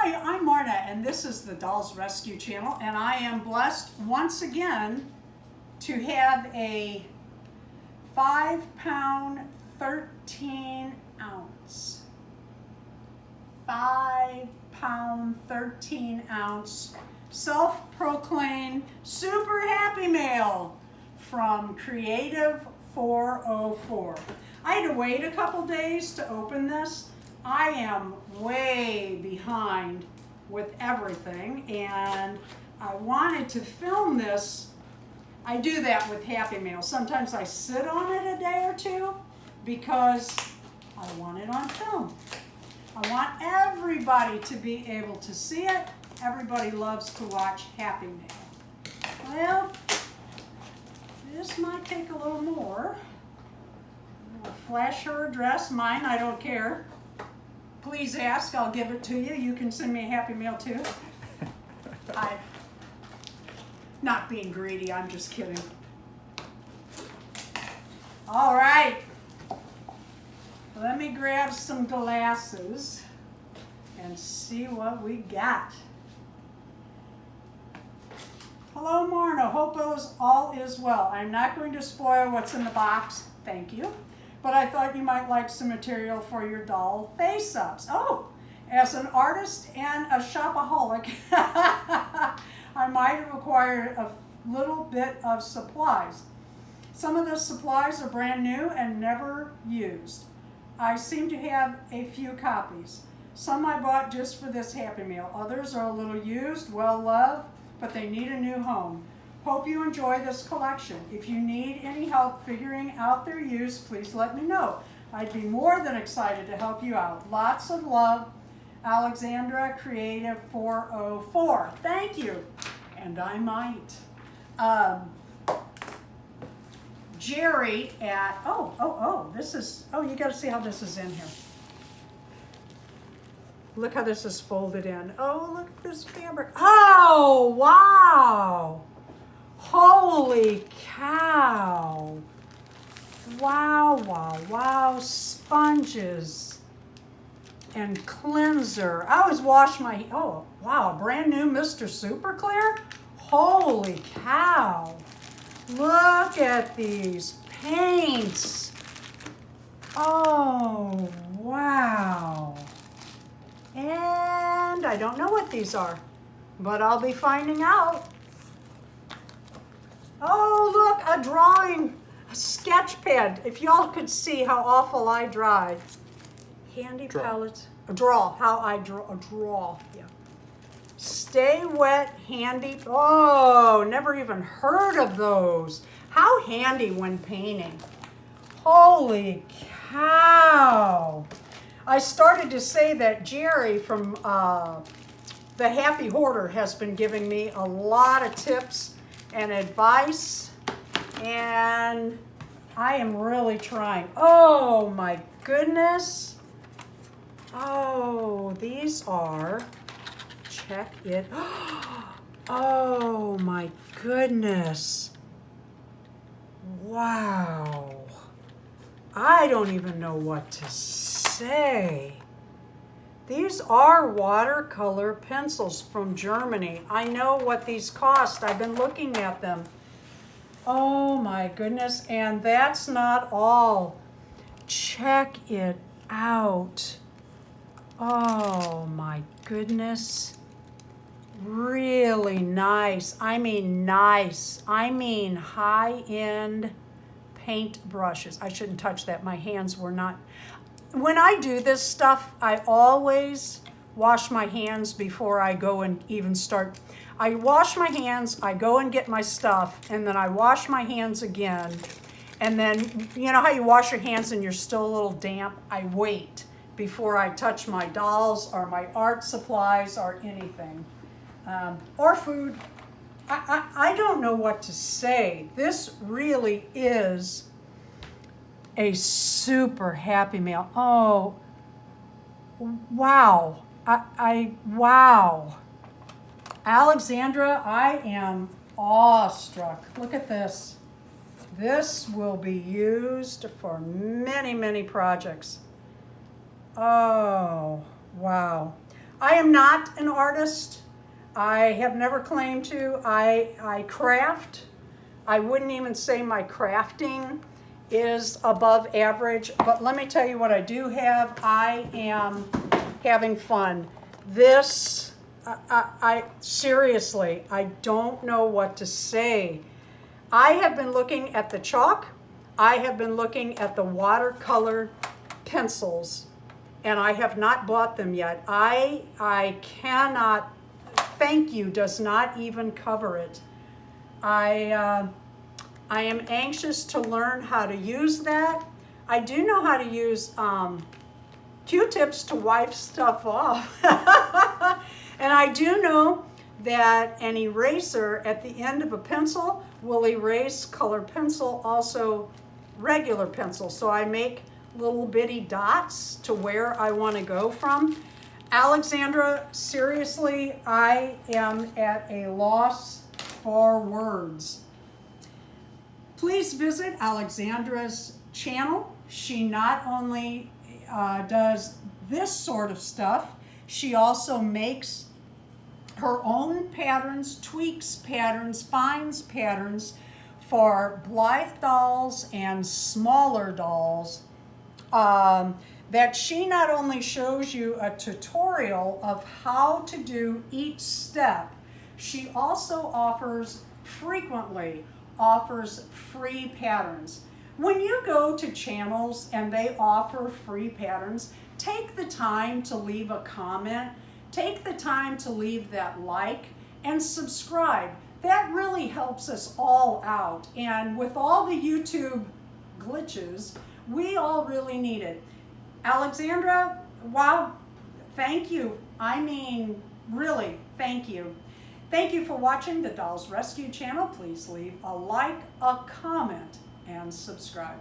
Hi, I'm Marta, and this is the Dolls Rescue Channel, and I am blessed once again to have a 5-pound, 13-ounce, 5-pound, 13-ounce self-proclaimed super happy mail from Creative 404. I had to wait a couple days to open this. I am way behind with everything, and I wanted to film this. I do that with Happy Mail. Sometimes I sit on it a day or two because I want it on film. I want everybody to be able to see it. Everybody loves to watch Happy Mail. Well, this might take a little more. I'll flash her address. Mine, I don't care. Please ask, I'll give it to you. You can send me a Happy Mail too. I'm not being greedy, I'm just kidding. All right, let me grab some glasses and see what we got. Hello, Marna, hope all is well. I'm not going to spoil what's in the box, thank you. But I thought you might like some material for your doll face-ups. Oh, as an artist and a shopaholic, I might have acquired a little bit of supplies. Some of the supplies are brand new and never used. I seem to have a few copies. Some I bought just for this Happy Meal. Others are a little used, well-loved, but they need a new home. Hope you enjoy this collection. If you need any help figuring out their use, please let me know. I'd be more than excited to help you out. Lots of love, Alexandra Creative 404. Thank you. And I might. Jerry at, this is, you gotta see how this is in here. Look how this is folded in. Oh, look at this fabric. Oh, wow. Holy cow. Wow, wow, wow. Sponges and cleanser. I always wash my, oh, wow, brand new Mr. Super Clear. Holy cow. Look at these paints. Oh, wow. And I don't know what these are, but I'll be finding out. Oh, look, a drawing, a sketch pad. If y'all could see how awful I draw. Handy palettes. Draw, how I draw, yeah. Stay wet, handy. Oh, never even heard of those. How handy when painting. Holy cow. I started to say that Jerry from the Happy Hoarder has been giving me a lot of tips and advice, and I am really trying. Oh my goodness. Oh, these are, check it. Oh my goodness. Wow. I don't even know what to say. These are watercolor pencils from Germany. I know what these cost. I've been looking at them. Oh my goodness. And that's not all. Check it out. Oh my goodness. Really nice. I mean nice. I mean high-end paint brushes. I shouldn't touch that. My hands were not. When I do this stuff, I always wash my hands before I go and even start. I wash my hands, I go and get my stuff, and then I wash my hands again. And then, you know how you wash your hands and you're still a little damp? I wait before I touch my dolls or my art supplies or anything. Or food. I don't know what to say. This really is a super Happy Meal. Oh, wow. Wow. Alexandra, I am awestruck. Look at this. This will be used for many, many projects. Oh, wow. I am not an artist. I have never claimed to. I craft. I wouldn't even say my crafting is above average, but let me tell you what I do have. I am having fun. This, I seriously, I don't know what to say. I have been looking at the chalk. I have been looking at the watercolor pencils, and I have not bought them yet. I cannot, thank you does not even cover it. I am anxious to learn how to use that. I do know how to use Q-tips to wipe stuff off. And I do know that an eraser at the end of a pencil will erase colored pencil, also regular pencil. So I make little bitty dots to where I want to go from. Alexandra, seriously, I am at a loss for words. Please visit Alexandra's channel. She not only does this sort of stuff, she also makes her own patterns, tweaks patterns, finds patterns for Blythe dolls and smaller dolls that she not only shows you a tutorial of how to do each step, she also frequently offers free patterns. When you go to channels and they offer free patterns, take the time to leave a comment, take the time to leave that like, and subscribe. That really helps us all out. And with all the YouTube glitches, we all really need it. Alexandra, wow, thank you. I mean, really, thank you. Thank you for watching the Dolls Rescue channel. Please leave a like, a comment, and subscribe.